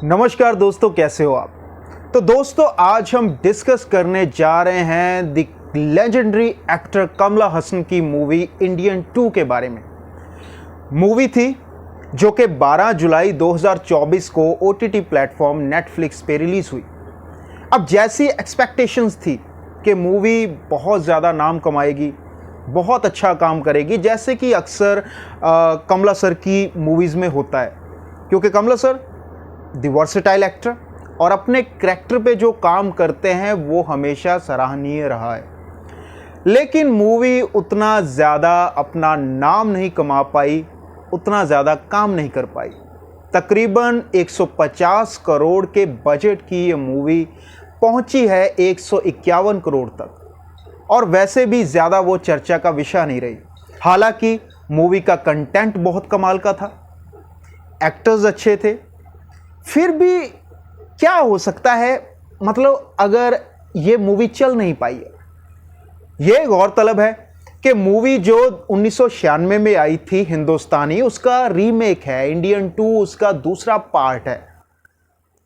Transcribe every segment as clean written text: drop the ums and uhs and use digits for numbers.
नमस्कार दोस्तों, कैसे हो आप। तो दोस्तों, आज हम डिस्कस करने जा रहे हैं द लेजेंडरी एक्टर कमला हसन की मूवी इंडियन 2 के बारे में। मूवी थी जो कि 12 जुलाई 2024 को OTT प्लेटफॉर्म नेटफ्लिक्स पे रिलीज हुई। अब जैसी एक्सपेक्टेशंस थी कि मूवी बहुत ज़्यादा नाम कमाएगी, बहुत अच्छा काम करेगी, जैसे कि अक्सर कमला सर की मूवीज़ में होता है, क्योंकि कमला सर द वर्सेटाइल एक्टर और अपने करैक्टर पे जो काम करते हैं वो हमेशा सराहनीय रहा है। लेकिन मूवी उतना ज़्यादा अपना नाम नहीं कमा पाई, उतना ज़्यादा काम नहीं कर पाई। तकरीबन 150 करोड़ के बजट की ये मूवी पहुंची है 151 करोड़ तक, और वैसे भी ज़्यादा वो चर्चा का विषय नहीं रही। हालांकि मूवी का कंटेंट बहुत कमाल का था, एक्टर्स अच्छे थे, फिर भी क्या हो सकता है, मतलब अगर ये मूवी चल नहीं पाई है। ये गौरतलब है कि मूवी जो 1996 में आई थी हिंदुस्तानी, उसका रीमेक है, इंडियन 2 उसका दूसरा पार्ट है।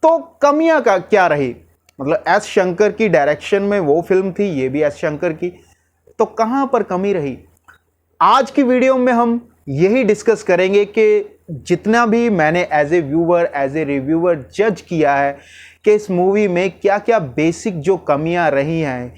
तो कमियां का क्या रही, मतलब एस शंकर की डायरेक्शन में वो फिल्म थी, ये भी एस शंकर की, तो कहां पर कमी रही। आज की वीडियो में हम यही डिस्कस करेंगे कि जितना भी मैंने as a viewer, as a reviewer जज किया है कि इस मूवी में क्या क्या बेसिक जो कमियां रही हैं,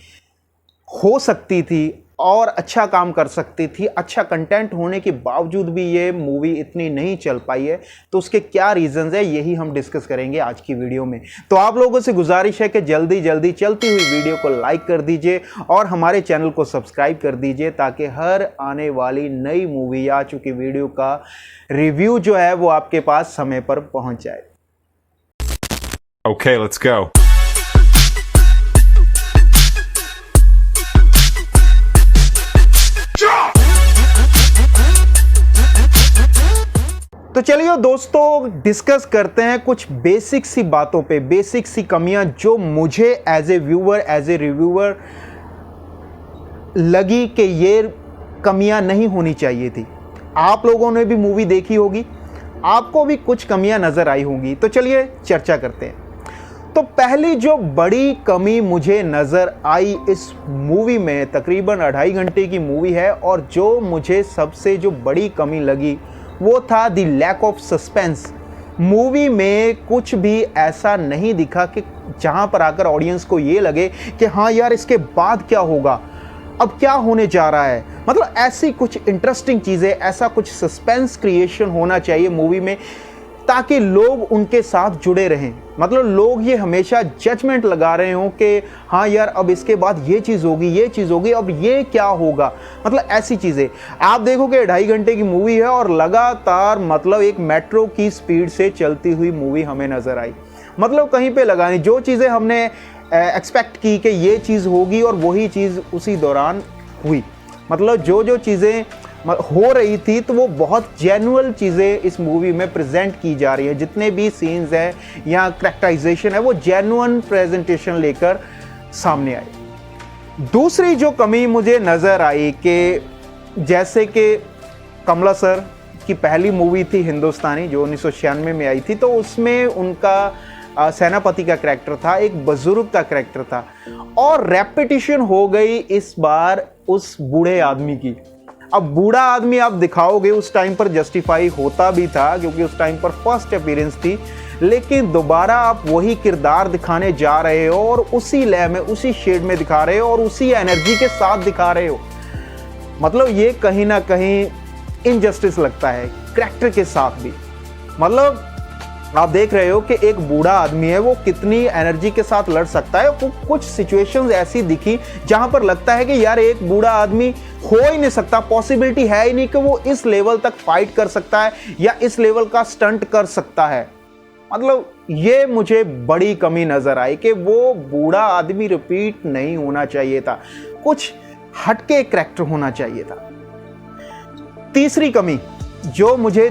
हो सकती थी और अच्छा काम कर सकती थी, अच्छा कंटेंट होने के बावजूद भी ये मूवी इतनी नहीं चल पाई है, तो उसके क्या रीजंस है, यही हम डिस्कस करेंगे आज की वीडियो में। तो आप लोगों से गुजारिश है कि जल्दी जल्दी चलती हुई वीडियो को लाइक कर दीजिए और हमारे चैनल को सब्सक्राइब कर दीजिए, ताकि हर आने वाली नई मूवी या चुकी वीडियो का रिव्यू जो है वो आपके पास समय पर पहुंच जाए। Okay, let's go. तो चलिए दोस्तों, डिस्कस करते हैं कुछ बेसिक सी बातों पे, बेसिक सी कमियां जो मुझे as a viewer, as a reviewer लगी कि ये कमियां नहीं होनी चाहिए थी। आप लोगों ने भी मूवी देखी होगी, आपको भी कुछ कमियां नज़र आई होंगी, तो चलिए चर्चा करते हैं। तो पहली जो बड़ी कमी मुझे नज़र आई इस मूवी में, तकरीबन 2.5 घंटे की मूवी है, और जो मुझे सबसे जो बड़ी कमी लगी वो था the lack of suspense. Movie में कुछ भी ऐसा नहीं दिखा कि जहां पर आकर ऑडियंस को ये लगे कि हाँ यार, इसके बाद क्या होगा, अब क्या होने जा रहा है। मतलब ऐसी कुछ इंटरेस्टिंग चीज़ें, ऐसा कुछ सस्पेंस क्रिएशन होना चाहिए मूवी में, ताकि लोग उनके साथ जुड़े रहें। मतलब लोग ये हमेशा जजमेंट लगा रहे हों कि हाँ यार, अब इसके बाद ये चीज़ होगी, ये चीज़ होगी, अब ये क्या होगा। मतलब ऐसी चीज़ें आप देखो कि 2.5 घंटे की मूवी है और लगातार मतलब एक मेट्रो की स्पीड से चलती हुई मूवी हमें नज़र आई। मतलब कहीं पे लगा नहीं, जो चीज़ें हमने एक्सपेक्ट की कि ये चीज़ होगी और वही चीज़ उसी दौरान हुई। मतलब जो जो चीज़ें हो रही थी तो वो बहुत जेन्युइन चीज़ें इस मूवी में प्रेजेंट की जा रही है। जितने भी सीन्स हैं या करैक्टराइजेशन है, वो जेन्युइन प्रेजेंटेशन लेकर सामने आई। दूसरी जो कमी मुझे नज़र आई कि जैसे कि कमला सर की पहली मूवी थी हिंदुस्तानी जो 1996 में आई थी, तो उसमें उनका सेनापति का करैक्टर था, एक बुजुर्ग का करैक्टर था, और रेपिटिशन हो गई इस बार उस बूढ़े आदमी की। अब बूढ़ा आदमी आप दिखाओगे, उस टाइम पर जस्टिफाई होता भी था क्योंकि उस टाइम पर फर्स्ट अपीयरेंस थी, लेकिन दोबारा आप वही किरदार दिखाने जा रहे हो और उसी लय में, उसी शेड में दिखा रहे हो और उसी एनर्जी के साथ दिखा रहे हो। मतलब ये कहीं ना कहीं इनजस्टिस लगता है करैक्टर के साथ भी। मतलब आप देख रहे हो कि एक बूढ़ा आदमी है, वो कितनी एनर्जी के साथ लड़ सकता है। कुछ सिचुएशंस ऐसी दिखी जहां पर लगता है कि यार एक बूढ़ा आदमी हो ही नहीं सकता, पॉसिबिलिटी है ही नहीं कि वो इस लेवल तक फाइट कर सकता है या इस लेवल का स्टंट कर सकता है। मतलब ये मुझे बड़ी कमी नजर आई कि वो बूढ़ा आदमी रिपीट नहीं होना चाहिए था, कुछ हटके करैक्टर होना चाहिए था। तीसरी कमी जो मुझे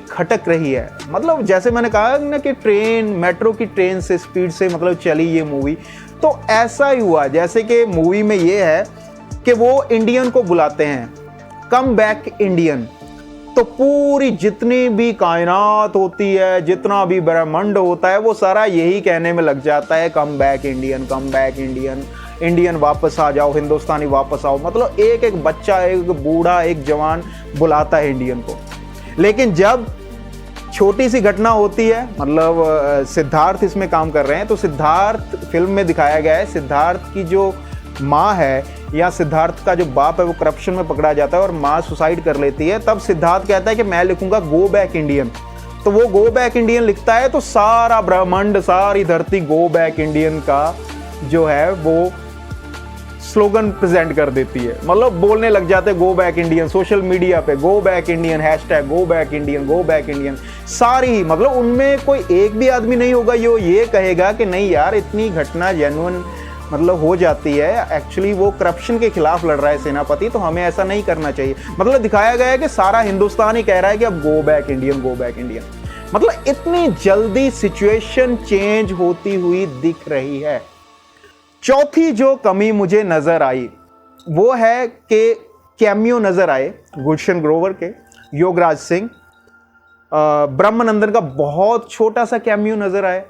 खटक रही है, मतलब जैसे मैंने कहा ना कि मेट्रो की ट्रेन से स्पीड से मतलब चली ये मूवी, तो ऐसा ही हुआ जैसे कि मूवी में ये है कि वो इंडियन को बुलाते हैं, कम बैक इंडियन, तो पूरी जितनी भी कायनात होती है, जितना भी ब्रह्मांड होता है, वो सारा यही कहने में लग जाता है, come back Indian, come back Indian, Indian वापस आ जाओ, हिंदुस्तानी वापस आओ। मतलब एक एक बच्चा, एक बूढ़ा, एक जवान बुलाता है इंडियन को। लेकिन जब छोटी सी घटना होती है, मतलब सिद्धार्थ इसमें काम कर रहे हैं, तो सिद्धार्थ फिल्म में दिखाया गया है, सिद्धार्थ की जो माँ है या सिद्धार्थ का जो बाप है वो करप्शन में पकड़ा जाता है और माँ सुसाइड कर लेती है। तब सिद्धार्थ कहता है कि मैं लिखूंगा गो बैक इंडियन। तो वो गो बैक इंडियन लिखता है तो सारा ब्रह्मांड, सारी धरती गो बैक इंडियन का जो है वो स्लोगन प्रेजेंट कर देती है। मतलब बोलने लग जाते हैं go back Indian, social media पे go back Indian, hashtag go back Indian, go back Indian, sorry. मतलब उनमें कोई एक भी आदमी नहीं होगा जो ये कहेगा कि नहीं यार इतनी घटना जेन्युइन मतलब हो जाती है, एक्चुअली वो करप्शन के खिलाफ लड़ रहा है सेनापति, तो हमें ऐसा नहीं करना चाहिए। मतलब दिखाया गया है कि सारा हिंदुस्तान ही कह रहा है कि अब गो back Indian, go back Indian. मतलब इतनी जल्दी सिचुएशन चेंज होती हुई दिख रही है। चौथी जो कमी मुझे नजर आई वो है कि कैमियो नजर आए गुलशन ग्रोवर के, योगराज सिंह, ब्रह्मानंदन का बहुत छोटा सा कैमियो नजर आए,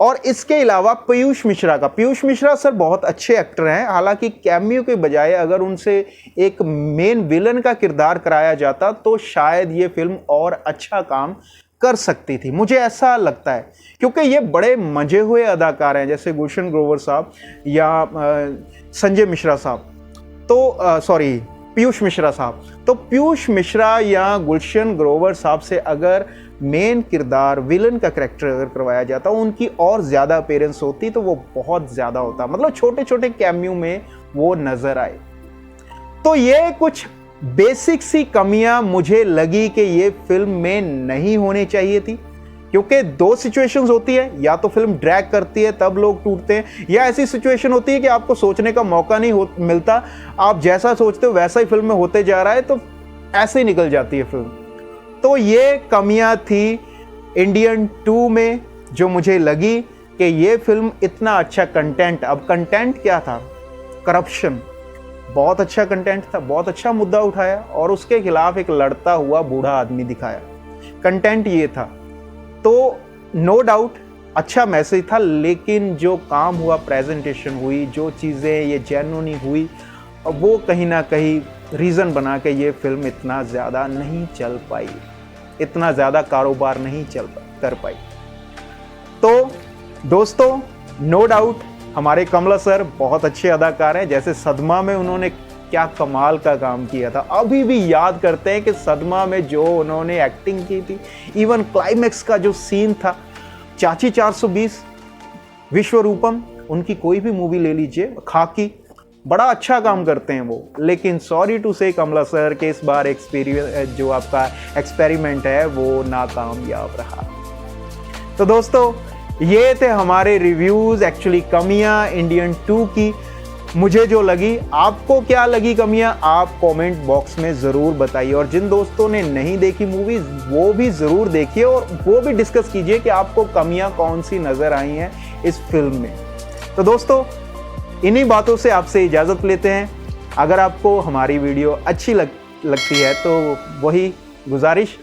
और इसके अलावा पीयूष मिश्रा का। पीयूष मिश्रा सर बहुत अच्छे एक्टर हैं, हालांकि कैमियो के बजाय अगर उनसे एक मेन विलन का किरदार कराया जाता तो शायद ये फिल्म और अच्छा काम कर सकती थी, मुझे ऐसा लगता है। क्योंकि ये बड़े मजे हुए अदाकार हैं, जैसे गुलशन ग्रोवर साहब या संजय मिश्रा साहब, तो सॉरी पीयूष मिश्रा साहब। तो पीयूष मिश्रा या गुलशन ग्रोवर साहब से अगर मेन किरदार, विलन का कैरेक्टर अगर करवाया जाता, उनकी और ज़्यादा अपीयरेंस होती तो वो बहुत ज़्यादा होता। मतलब छोटे छोटे कैमियो में वो नज़र आए। तो ये कुछ बेसिक सी कमियां मुझे लगी कि ये फिल्म में नहीं होनी चाहिए थी। क्योंकि दो सिचुएशंस होती है, या तो फिल्म ड्रैग करती है तब लोग टूटते हैं, या ऐसी सिचुएशन होती है कि आपको सोचने का मौका नहीं मिलता, आप जैसा सोचते हो वैसा ही फिल्म में होते जा रहा है, तो ऐसे ही निकल जाती है फिल्म। तो ये कमियां थी इंडियन 2 में जो मुझे लगी कि ये फिल्म इतना अच्छा कंटेंट, अब कंटेंट क्या था, करप्शन, बहुत अच्छा कंटेंट था, बहुत अच्छा मुद्दा उठाया और उसके खिलाफ एक लड़ता हुआ बूढ़ा आदमी दिखाया, कंटेंट ये था। तो नो डाउट अच्छा मैसेज था, लेकिन जो काम हुआ, प्रेजेंटेशन हुई, जो चीज़ें ये जेन्युइन हुई, वो कहीं ना कहीं रीज़न बना के ये फिल्म इतना ज़्यादा नहीं चल पाई, इतना ज़्यादा कारोबार नहीं कर पाई। तो दोस्तों नो डाउट हमारे कमला सर बहुत अच्छे अदाकार हैं। जैसे सदमा में उन्होंने क्या कमाल का काम किया था, अभी भी याद करते हैं कि सदमा में जो उन्होंने एक्टिंग की थी, इवन क्लाइमैक्स का जो सीन था, चाची 420, विश्वरूपम, उनकी कोई भी मूवी ले लीजिए, खाकी, बड़ा अच्छा काम करते हैं वो। लेकिन सॉरी टू से कमला सर के इस बार जो आपका एक्सपेरिमेंट है वो नाकामयाब रहा। तो दोस्तों ये थे हमारे रिव्यूज, एक्चुअली कमियां इंडियन 2 की मुझे जो लगी। आपको क्या लगी कमियां, आप कमेंट बॉक्स में ज़रूर बताइए, और जिन दोस्तों ने नहीं देखी मूवी वो भी ज़रूर देखिए और वो भी डिस्कस कीजिए कि आपको कमियां कौन सी नज़र आई हैं इस फिल्म में। तो दोस्तों इन्हीं बातों से आपसे इजाज़त लेते हैं। अगर आपको हमारी वीडियो अच्छी लगती है तो वही गुजारिश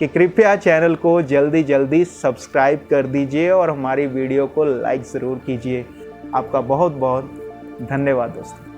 कि कृपया चैनल को जल्दी जल्दी सब्सक्राइब कर दीजिए और हमारी वीडियो को लाइक ज़रूर कीजिए। आपका बहुत बहुत धन्यवाद दोस्तों।